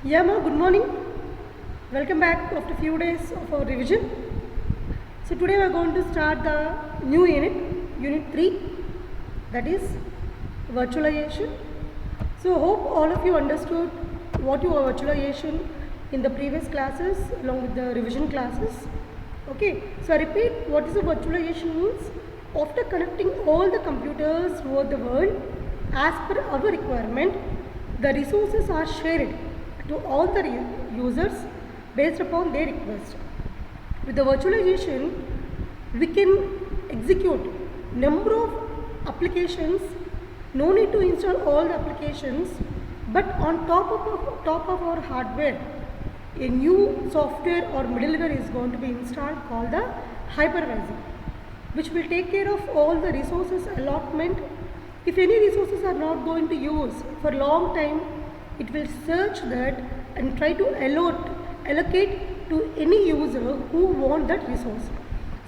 Yeah, ma, good morning. Welcome back after few days of our revision. So today we are going to start the new unit, unit 3, that is virtualization. So hope all of you understood what you are virtualization in the previous classes along with the revision classes. Okay, so I repeat, what is a virtualization means? After connecting all the computers throughout the world as per our requirement, the resources are shared to all the users based upon their request. With the virtualization, we can execute number of applications. No need to install all the applications, but on top of our hardware, a new software or middleware is going to be installed called the hypervisor, which will take care of all the resources allotment. If any resources are not going to use for long time, it will search that and try to allocate to any user who want that resource,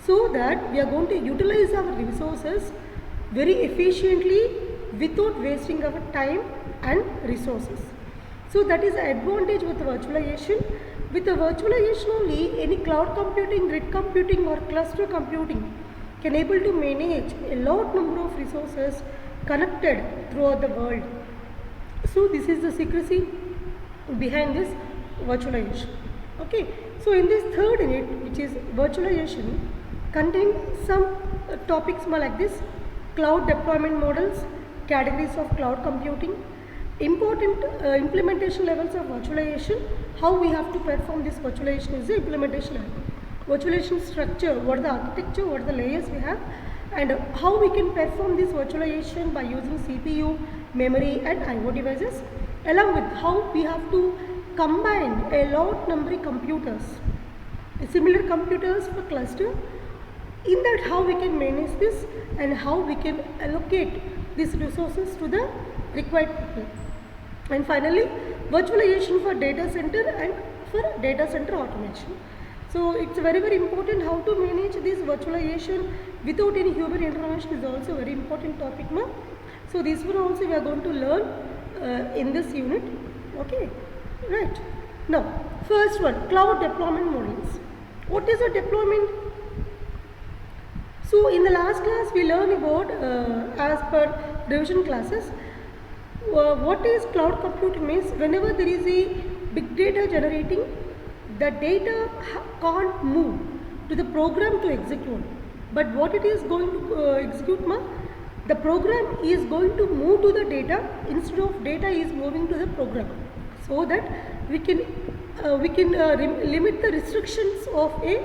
so that we are going to utilize our resources very efficiently without wasting our time and resources. So that is the advantage with virtualization. With the virtualization only, any cloud computing, grid computing or cluster computing can able to manage a lot number of resources connected throughout the world. So this is the secrecy behind this virtualization. Okay, so in this third unit, which is virtualization, contain some topics more like this: cloud deployment models, categories of cloud computing, important implementation levels of virtualization, how we have to perform this virtualization is the implementation level. Virtualization structure, what is the architecture, what are the layers we have, and how we can perform this virtualization by using CPU, memory and IO devices, along with how we have to combine a lot number of computers, similar computers for cluster. In that, how we can manage this and how we can allocate these resources to the required people. And finally, virtualization for data center and for data center automation. So it's very important how to manage this virtualization without any human intervention is also a very important topic, ma. So this one also we are going to learn in this unit. Okay, right. Now, first one, cloud deployment models. What is a deployment? So in the last class we learned about as per revision classes, what is cloud computing means. Whenever there is a big data generating, the data can't move to the program to execute, but what it is going to execute, ma, the program is going to move to the data instead of data is moving to the program, so that we can limit the restrictions of a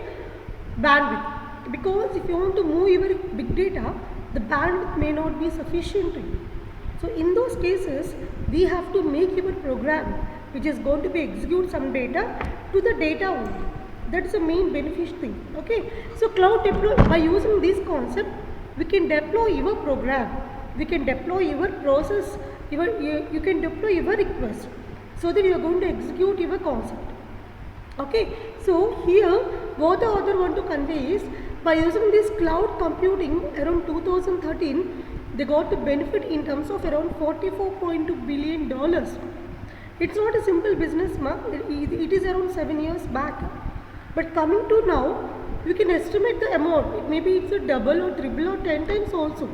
bandwidth. Because if you want to move your big data, the bandwidth may not be sufficient to you. So in those cases, we have to make your program which is going to be execute some data to the data only. That's the main beneficial thing. Okay. So cloud deploy, by using this concept, we can deploy your program, we can deploy your process, you can deploy your request, so that you are going to execute your concept. Okay. So here, what the author want to convey is, by using this cloud computing around 2013, they got to benefit in terms of around $44.2 billion. It's not a simple business, ma. It is around 7 years back. But coming to now, we can estimate the amount. Maybe it's a double or triple or 10 times also.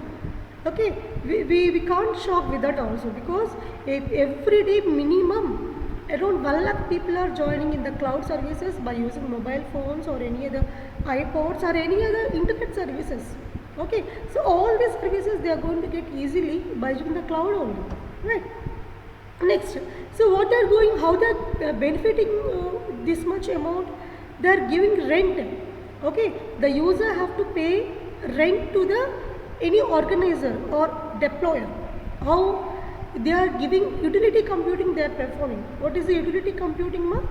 Okay, we can't shop with that also, because every day minimum around 1 lakh people are joining in the cloud services by using mobile phones or any other iPods or any other internet services. Okay, so all these services they are going to get easily by using the cloud only, right? Next, so what they are going, how they are benefiting this much amount? They are giving rent. Okay, the user have to pay rent to the any organizer or deployer. How they are giving utility computing they are performing. What is the utility computing, ma?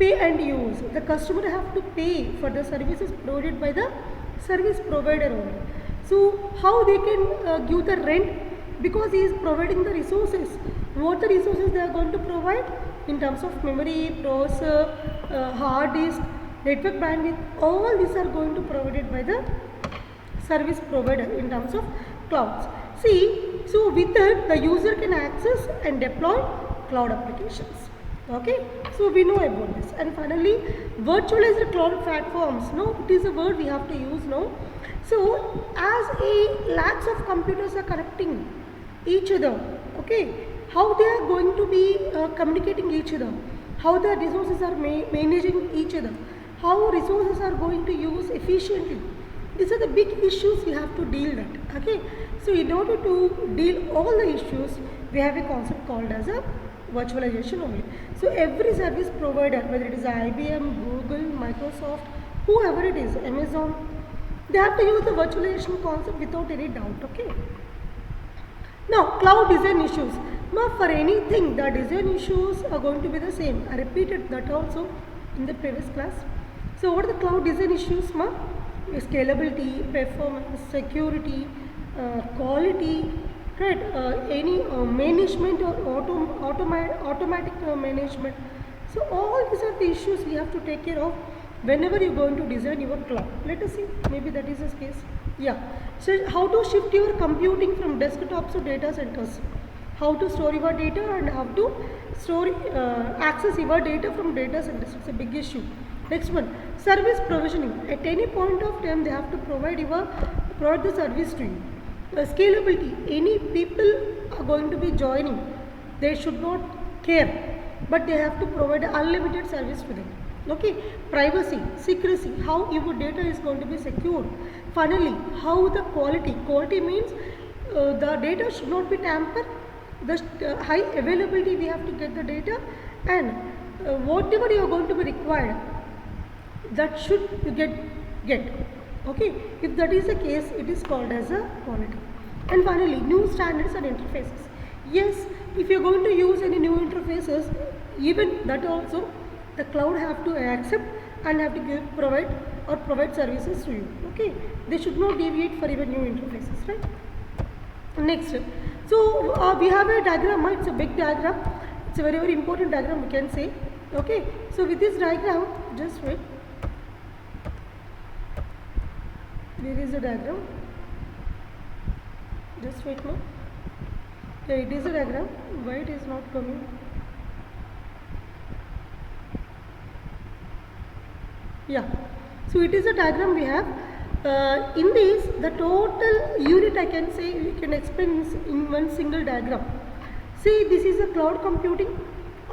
Pay and use. The customer have to pay for the services provided by the service provider only. So how they can give the rent? Because he is providing the resources. What the resources they are going to provide in terms of memory, processor, hard disk, network bandwidth, all these are going to provided by the service provider in terms of clouds. See, so with that the user can access and deploy cloud applications. Okay, so we know about this. And finally, virtualized cloud platforms. No, it is a word we have to use now. So as a lakhs of computers are connecting each other, okay, how they are going to be communicating each other, how the resources are managing each other, how resources are going to use efficiently. These are the big issues we have to deal with. Okay, so in order to deal all the issues, we have a concept called as a virtualization only. So every service provider, whether it is IBM, Google, Microsoft, whoever it is, Amazon, they have to use the virtualization concept without any doubt. Okay. Now, cloud design issues. Now, for anything, the design issues are going to be the same. I repeated that also in the previous class. So, what are the cloud design issues, ma? Scalability, performance, security, quality, right? Any management or automatic management. So, all these are the issues we have to take care of whenever you are going to design your cloud. Let us see, maybe that is the case. Yeah. So, how to shift your computing from desktops to data centers, how to store your data and how to store access your data from data centers. It's a big issue. Next one, service provisioning. At any point of time, they have to provide the service to you. Scalability. Any people are going to be joining, they should not care, but they have to provide unlimited service to them. Okay, privacy, secrecy, how your data is going to be secured. Finally, how the quality means the data should not be tampered, the high availability we have to get the data, and whatever you are going to be required, that should you get. Okay, if that is the case, it is called as a quality. And finally, new standards and interfaces. Yes, if you are going to use any new interfaces, even that also the cloud have to accept and have to provide services to you. Okay, they should not deviate for even new interfaces, right? Next, so we have a diagram. It's a big diagram. It's a very, very important diagram, we can say. Okay, so with this diagram, just wait. There is a diagram. Just wait now. Yeah, it is a diagram. Why it is not coming? Yeah, so it is a diagram we have. In this, the total unit, I can say, we can explain in one single diagram. See, this is a cloud computing.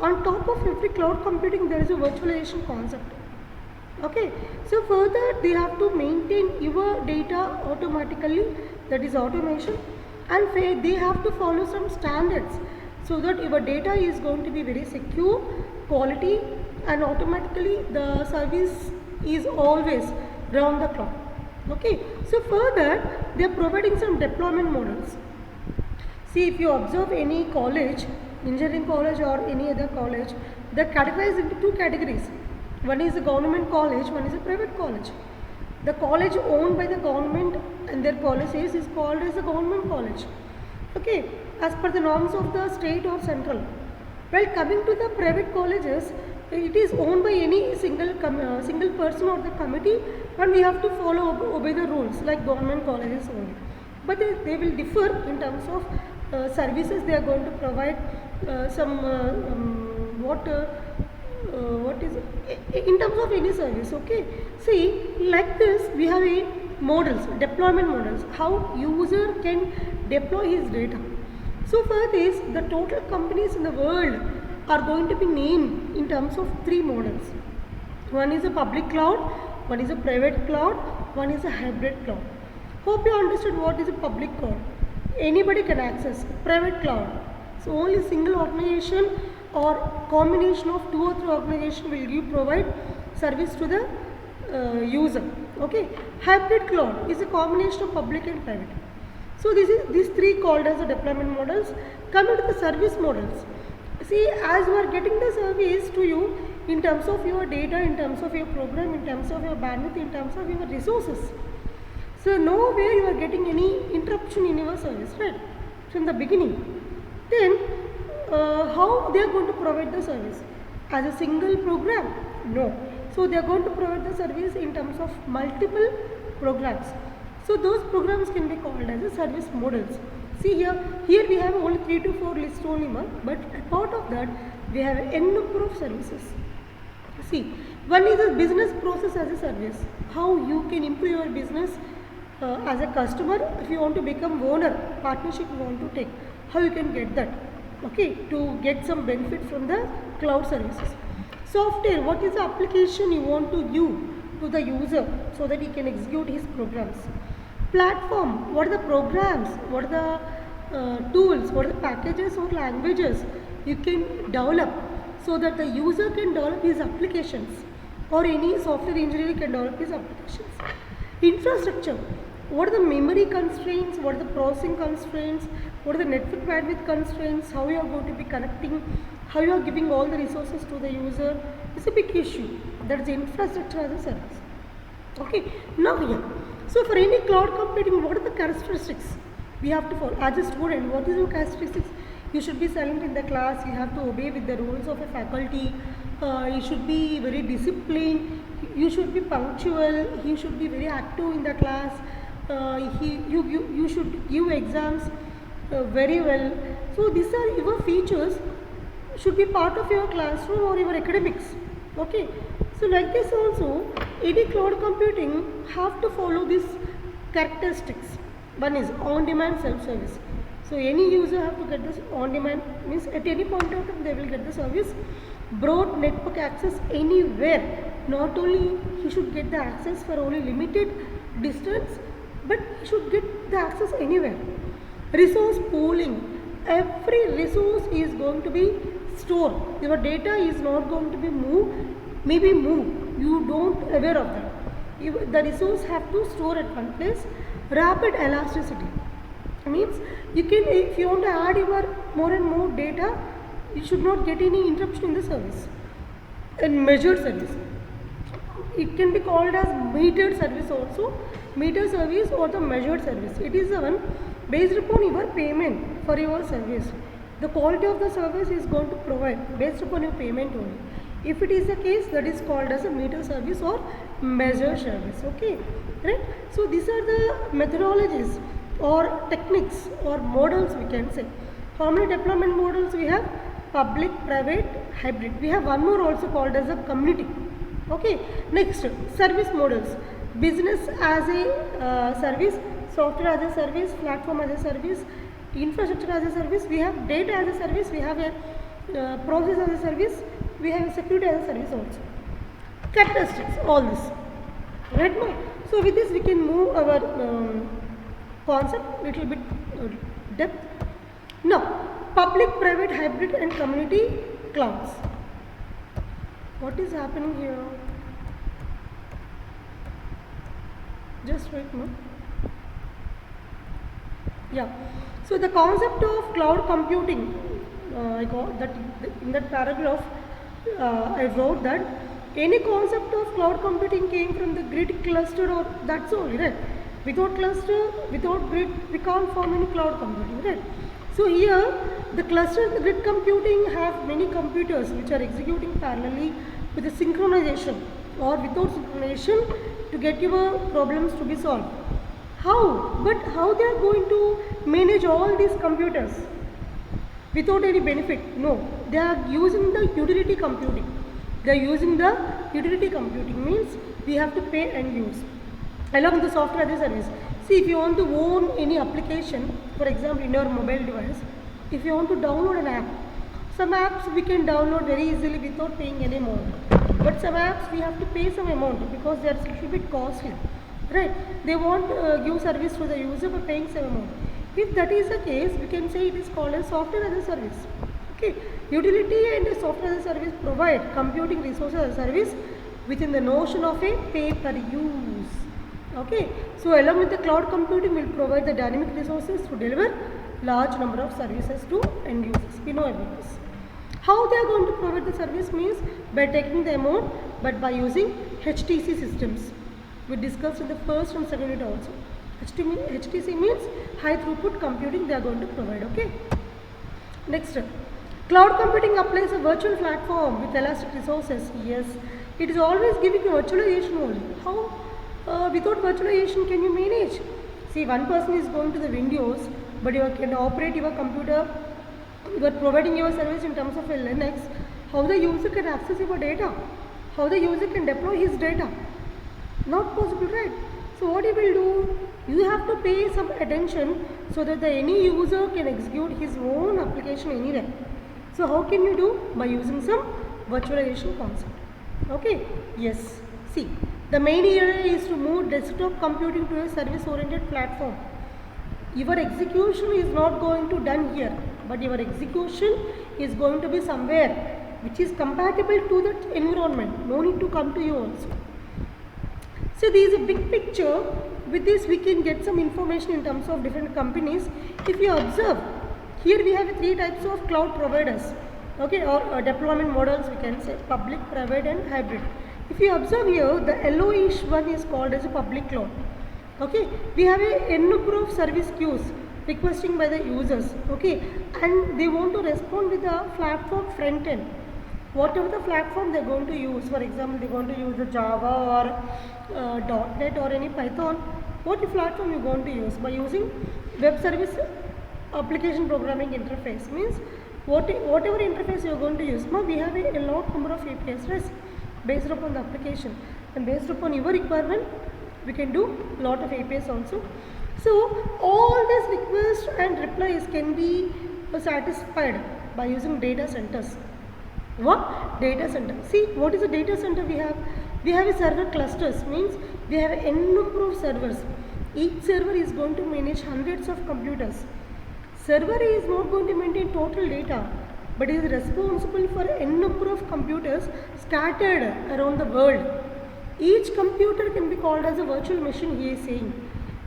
On top of every cloud computing, there is a virtualization concept. Okay, so further they have to maintain your data automatically, that is automation, and they have to follow some standards so that your data is going to be very secure, quality, and automatically the service is always round the clock. Okay, so further they are providing some deployment models. See, if you observe any college, engineering college or any other college, they are categorized into two categories. One is a government college, one is a private college. The college owned by the government and their policies is called as a government college. Okay, as per the norms of the state or central. Well, coming to the private colleges, it is owned by any single person or the committee, and we have to obey the rules like government colleges only. But they will differ in terms of services they are going to provide, what is it? In terms of any service. Okay, see, like this we have a models, deployment models, how user can deploy his data. So for this, the total companies in the world are going to be named in terms of three models. One is a public cloud, one is a private cloud, one is a hybrid cloud. Hope you understood what is a public cloud. Anybody can access. Private cloud, so only single organization or combination of 2 or 3 organizations will provide service to the user. Okay, hybrid cloud is a combination of public and private. So these three called as the deployment models. Coming to the service models, see, as you are getting the service to you in terms of your data, in terms of your program, in terms of your bandwidth, in terms of your resources. So nowhere you are getting any interruption in your service, right, from the beginning. Then how they are going to provide the service? As a single program? No. So they are going to provide the service in terms of multiple programs. So those programs can be called as a service models. See here we have only 3 to 4 lists only, but apart of that We have n number of services. See, one is a business process as a service. How you can improve your business as a customer. If you want to become owner, partnership you want to take, how you can get that, okay, to get some benefit from the cloud services. Software, what is the application you want to give to the user so that he can execute his programs. Platform, what are the programs, what are the tools, what are the packages or languages you can develop so that the user can develop his applications, or any software engineer can develop his applications. Infrastructure, what are the memory constraints, what are the processing constraints, what are the network bandwidth constraints, how you are going to be connecting, how you are giving all the resources to the user. It's a big issue. That is infrastructure as a service. Okay, now here, so for any cloud computing, what are the characteristics we have to follow? As a student, what is your characteristics? You should be silent in the class, you have to obey with the rules of a faculty, you should be very disciplined, you should be punctual, you should be very active in the class, you should give exams very well. So these are your features, should be part of your classroom or your academics. Okay, so like this also, any cloud computing have to follow these characteristics. One is on-demand self-service. So any user have to get this on-demand, means at any point of time they will get the service. Broad network access anywhere. Not only he should get the access for only limited distance, but he should get the access anywhere. Resource pooling. Every resource is going to be stored. Your data is not going to be moved, maybe moved. You don't aware of that. The resource have to store at one place. Rapid elasticity. Means you can, if you want to add your more and more data, you should not get any interruption in the service. And measured service, it can be called as metered service also, meter service or the measured service. It is the one based upon your payment for your service. The quality of the service is going to provide based upon your payment only. If it is the case, that is called as a meter service or measured service. Okay, right? So these are the methodologies or techniques or models we can say. How many deployment models we have? Public, private, hybrid. We have one more also called as a community. Okay, next, service models. Business as a service, software as a service, platform as a service, infrastructure as a service, we have data as a service, we have a process as a service, we have security as a service also. Characteristics, all this. Right now, so with this we can move our concept little bit depth. Now, public, private, hybrid and community clouds. What is happening here? Just wait, no? Yeah. So the concept of cloud computing, I got that in that paragraph. I wrote that any concept of cloud computing came from the grid cluster, or that's all, right? Without cluster, without grid, we can't form any cloud computing, right? So here, the cluster, the grid computing have many computers which are executing parallelly with the synchronization or without synchronization to get your problems to be solved. How? But how they are going to manage all these computers without any benefit? No, they are using the utility computing. They are using the utility computing, means we have to pay and use. Along with the software as a service. See, if you want to own any application, for example in your mobile device, if you want to download an app, some apps we can download very easily without paying any amount. But some apps we have to pay some amount because they are a little bit costly. Right? They want give service to the user by paying some amount. If that is the case, we can say it is called as software as a service. Okay, utility and software as a service provide computing resources as a service within the notion of a pay per use. Okay, so along with the cloud computing will provide the dynamic resources to deliver large number of services to end users. We know about this. How they are going to provide the service means by taking the amount, but by using HTC systems. We discussed in the first and second unit also. HTC means high throughput computing they are going to provide. Okay. Next, cloud computing applies a virtual platform with elastic resources. Yes, it is always giving you virtualization only. How? Without virtualization can you manage? See, one person is going to the Windows, but you can operate your computer you are providing your service in terms of a Linux, how the user can access your data, how the user can deploy his data. Not possible, right? So what you will do, you have to pay some attention so that any user can execute his own application anywhere. So how can you do? By using some virtualization concept. Okay, yes. See, the main area is to move desktop computing to a service oriented platform. Your execution is not going to done here, but your execution is going to be somewhere which is compatible to that environment. No need to come to you also. So there is a big picture. With this we can get some information in terms of different companies. If you observe, here we have three types of cloud providers, okay, or deployment models, we can say public, private and hybrid. If you observe here, the yellowish one is called as a public cloud. Okay, we have a number of service queues requesting by the users, okay, and they want to respond with the platform front end. Whatever the platform they are going to use, for example, they are going to use the Java or .NET or any Python, what platform you are going to use? By using web service application programming interface, means whatever interface you are going to use. Now we have a lot number of APIs, right, based upon the application, and based upon your requirement we can do lot of APIs also. So all these requests and replies can be satisfied by using data centers. What? Data center. See, what is a data center we have? We have a server clusters, means we have n number of servers. Each server is going to manage hundreds of computers. Server is not going to maintain total data, but is responsible for n number of computers scattered around the world. Each computer can be called as a virtual machine, he is saying.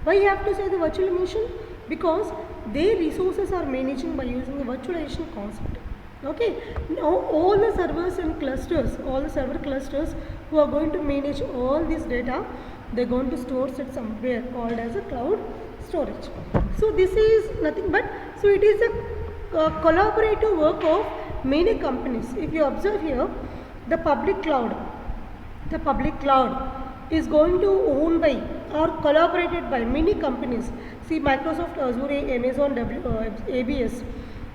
Why you have to say the virtual machine? Because their resources are managing by using the virtualization concept. Okay, now all the servers and clusters, all the server clusters who are going to manage all this data, they are going to store it somewhere called as a cloud storage. So this is nothing but, so it is a collaborative work of many companies. If you observe here, the public cloud is going to own by or collaborated by many companies. See, Microsoft Azure, Amazon ABS,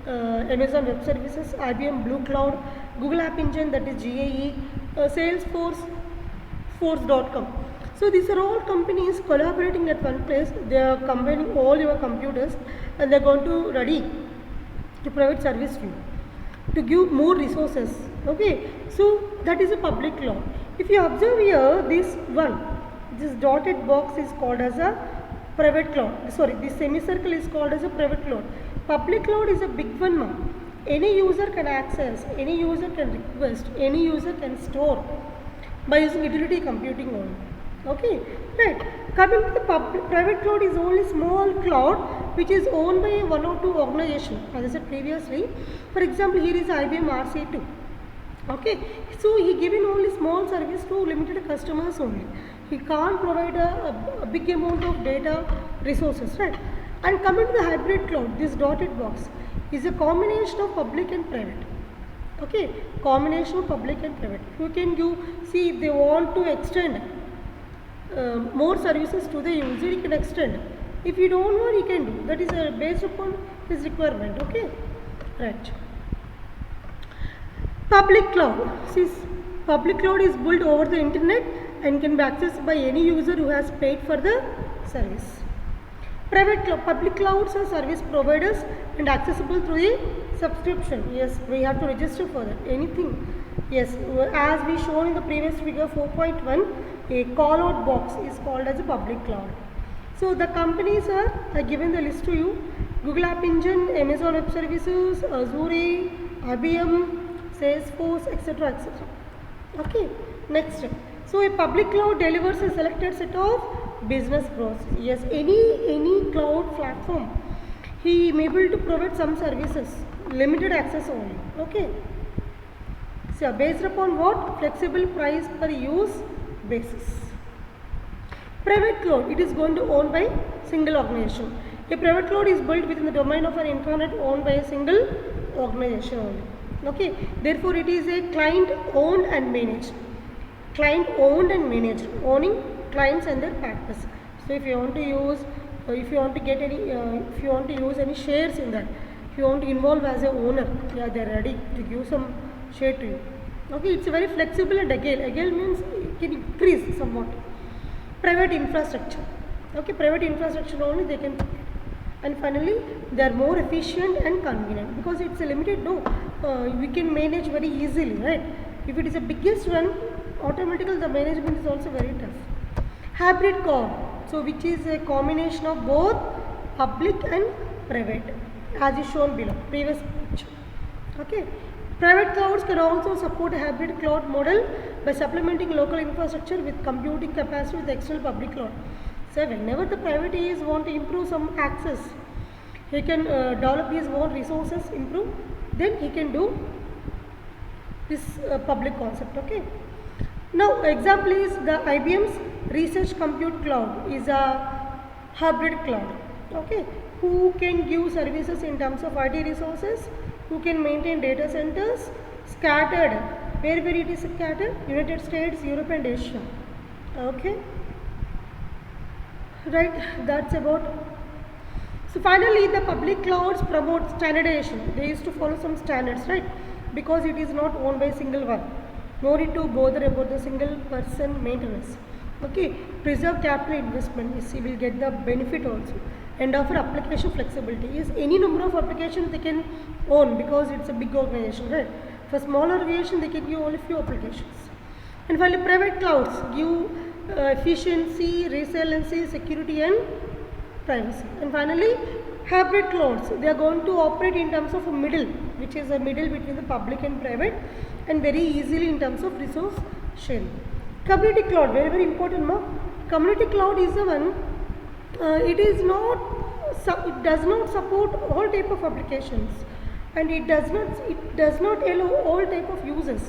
Amazon Web Services, IBM Blue Cloud, Google App Engine, that is GAE, Salesforce, Force.com. So these are all companies collaborating at one place. They are combining all your computers and they are going to ready to provide service to you, to give more resources. Okay, so that is a public cloud. If you observe here, this dotted box is called as a private cloud. Sorry, this semicircle is called as a private cloud. Public cloud is a big one now. Any user can access, any user can request, any user can store by using utility computing only. Okay, right. Coming to the private cloud is only small cloud which is owned by one or two organizations. As I said previously, for example, here is IBM RC2. Okay, so he given only small service to limited customers only. He can't provide a big amount of data resources, right? And coming to the hybrid cloud, this dotted box is a combination of public and private. Okay, combination of public and private. You can give, see, if they want to extend more services to the user, he can extend. If you don't want, he can do. That is based upon his requirement. Okay, right. Public cloud. See, public cloud is built over the internet and can be accessed by any user who has paid for the service. Private cloud, public clouds are service providers and accessible through a subscription. Yes, we have to register for that. Anything. Yes, as we shown in the previous figure 4.1, a call out box is called as a public cloud. So the companies are, I given the list to you: Google App Engine, Amazon Web Services, Azure, IBM, Salesforce, etc. etc. Okay, next. So a public cloud delivers a selected set of business process. Yes, any cloud platform, he may be able to provide some services, limited access only. Okay. So based upon what? Flexible price per use basis. Private cloud, it is going to own by single organization. A private cloud is built within the domain of an intranet owned by a single organization only. Okay, therefore it is a client owned and managed. Client owned and managed, owning clients and their partners. So if you want to use, if you want to get any, if you want to use any shares in that, If you want to involve as a owner, yeah, they are ready to give some share to you. Okay, it's a very flexible and agile means it can increase somewhat. Private infrastructure. Okay, private infrastructure only they can provide. And finally, they are more efficient and convenient because it's a limited. No, we can manage very easily, right? If it is the biggest one, automatically the management is also very tough. Hybrid cloud, so which is a combination of both public and private, as is shown below, previous picture. Okay. Private clouds can also support a hybrid cloud model by supplementing local infrastructure with computing capacity with external public cloud. So whenever the private is want to improve some access, he can develop his own resources, improve, then he can do this public concept. Okay. Now example is the IBM's research compute cloud is a hybrid cloud. Okay, who can give services in terms of IT resources, who can maintain data centers scattered, where it is scattered, United States, Europe and Asia. Okay, right, that's about. So finally the public clouds promote standardization. They used to follow some standards, right, because it is not owned by single one. No need to bother about the single person maintenance. Okay, preserve capital investment, you will get the benefit also, and offer application flexibility. Is any number of applications they can own because it's a big organization, right? For smaller organization they can give only few applications. And finally private clouds give efficiency, resiliency, security and privacy. And finally hybrid clouds, they are going to operate in terms of a middle, which is a middle between the public and private, and very easily in terms of resource sharing. Community cloud, very very important. Community cloud is the one, it is not, it does not support all type of applications, and it does not allow all type of users.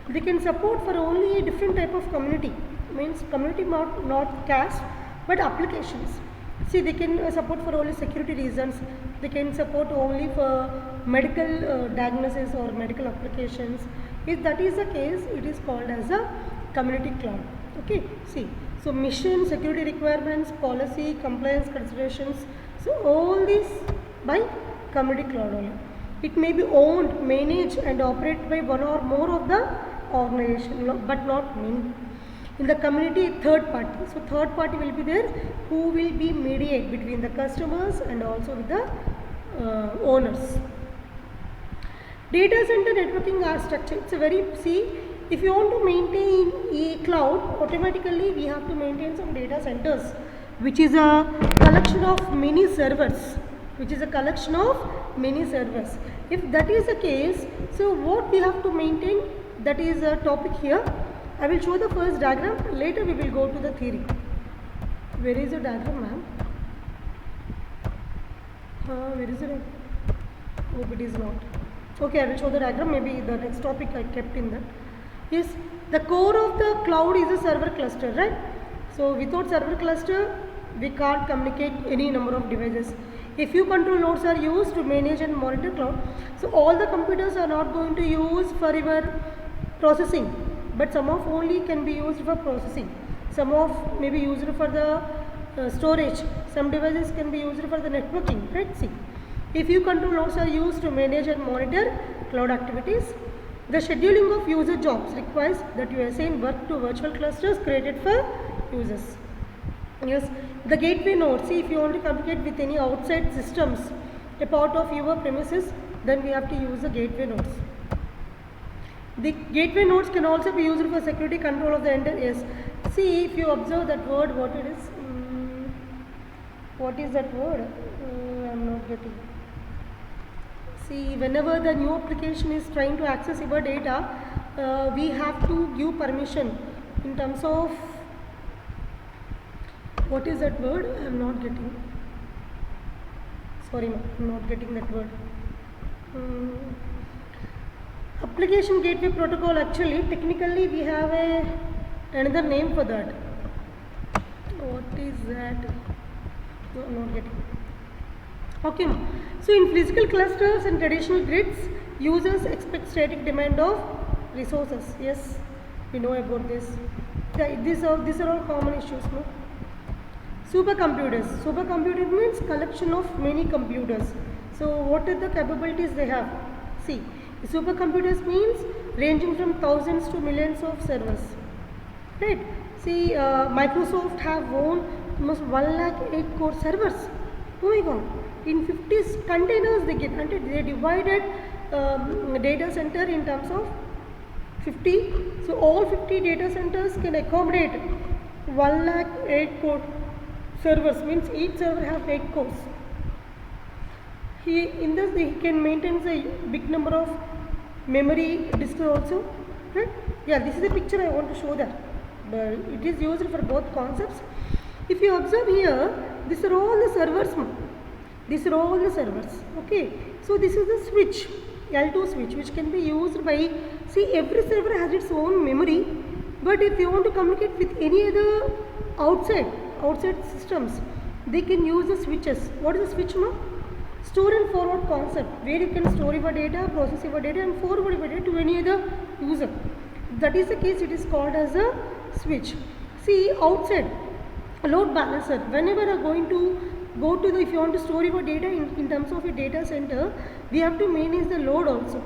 They can support for only a different type of community, means community not caste but applications. See, they can support for only security reasons, they can support only for medical diagnosis or medical applications. If that is the case, it is called as a community cloud. Okay, see, so mission, security requirements, policy, compliance considerations, so all these by community cloud only. It may be owned, managed and operated by one or more of the organization, but not many. In the community, third party. So third party will be there who will be mediate between the customers and also with the owners. Data center networking architecture. It's a very, see, if you want to maintain a cloud, automatically we have to maintain some data centers, which is a collection of many servers. If that is the case, so what we have to maintain, that is a topic here. I will show the first diagram, later we will go to the theory. Where is the diagram, ma'am? Where is it? Hope it is not. Okay, I will show the diagram, maybe the next topic I kept in that. Yes, the core of the cloud is a server cluster, right? So without server cluster, we can't communicate any number of devices. A few control nodes are used to manage and monitor cloud. So all the computers are not going to use for your processing, but some of only can be used for processing. Some of may be used for the storage. Some devices can be used for the networking, right? See, a few control nodes are used to manage and monitor cloud activities. The scheduling of user jobs requires that you assign work to virtual clusters created for users. Yes, the gateway nodes. See, if you want to communicate with any outside systems, a part of your premises, then we have to use the gateway nodes. The gateway nodes can also be used for security control of the entire. Yes. See, if you observe that word, what it is? What is that word? I am not getting. See, whenever the new application is trying to access your data, we have to give permission in terms of, what is that word? I am not getting. Sorry, I am not getting that word. Application gateway protocol, actually, technically we have another name for that. What is that? No, I am not getting. Okay, so in physical clusters and traditional grids, users expect static demand of resources. Yes, we know about this. These are all common issues. No? Supercomputers. Supercomputer means collection of many computers. So what are the capabilities they have? See, supercomputers means ranging from thousands to millions of servers, right? See, Microsoft have owned almost 1 lakh 8 core servers. Oh my god, in 50 containers they get, and they divided data center in terms of 50. So all 50 data centers can accommodate 1 lakh 8 core servers, means each server have 8 cores. In this he can maintain a big number of memory disks also, right? Yeah, this is the picture I want to show that. But it is used for both concepts. If you observe here, these are all the servers. These are all the servers. Okay. So this is the switch, L2 switch, which can be used by, see, every server has its own memory. But if you want to communicate with any other outside systems, they can use the switches. What is the switch, no? Store and forward concept, where you can store your data, process your data, and forward your data to any other user. If that is the case, it is called as a switch. See, outside load balancer, whenever you are going to go to the, if you want to store your data in terms of a data center, we have to manage the load also.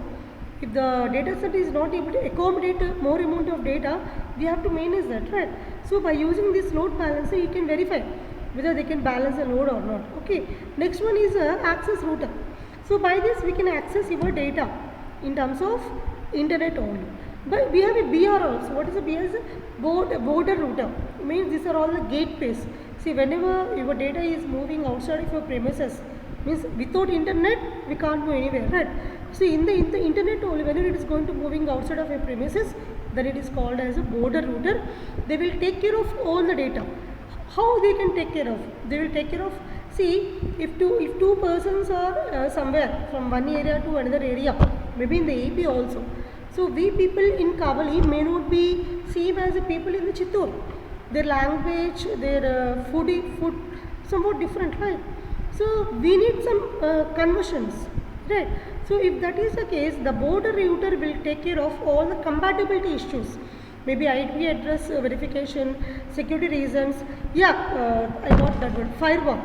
If the data center is not able to accommodate more amount of data, we have to manage that, right? So by using this load balancer, you can verify whether they can balance the load or not. Okay. Next one is access router. So by this we can access your data in terms of internet only. But we have a BR also. What is a BR? Border router. Means these are all the gateways. See, whenever your data is moving outside of your premises, means without internet we can't go anywhere, right? See, in the internet only, whenever it is going to moving outside of your premises, then it is called as a border router. They will take care of all the data. How they can take care of? They will take care of, see, if two persons are somewhere from one area to another area, maybe in the AP also. So we people in Kavali may not be same as the people in the Chittoor. Their language, their food somewhat different, right? So we need some conversions, right? So if that is the case, the border router will take care of all the compatibility issues. Maybe IP address verification, security reasons. Yeah, I got that one. Firewall.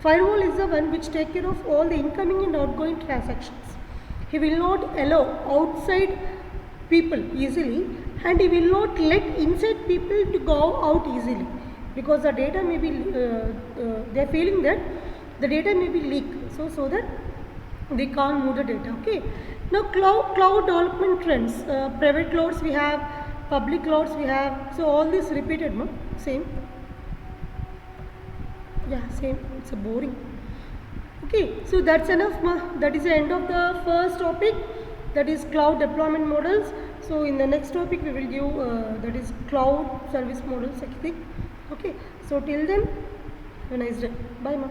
Firewall is the one which takes care of all the incoming and outgoing transactions. He will not allow outside people easily, and he will not let inside people to go out easily, because the data may be, they are feeling that the data may be leaked. So that they can't move the data. Okay. Now cloud development trends. Private clouds we have, public clouds we have. So all this repeated, no? Same. Yeah, same. It's a boring. Okay, so that's enough. That is the end of the first topic, that is cloud deployment models. So in the next topic we will give that is cloud service models, I think. Okay, so till then, have a nice day. Bye, ma.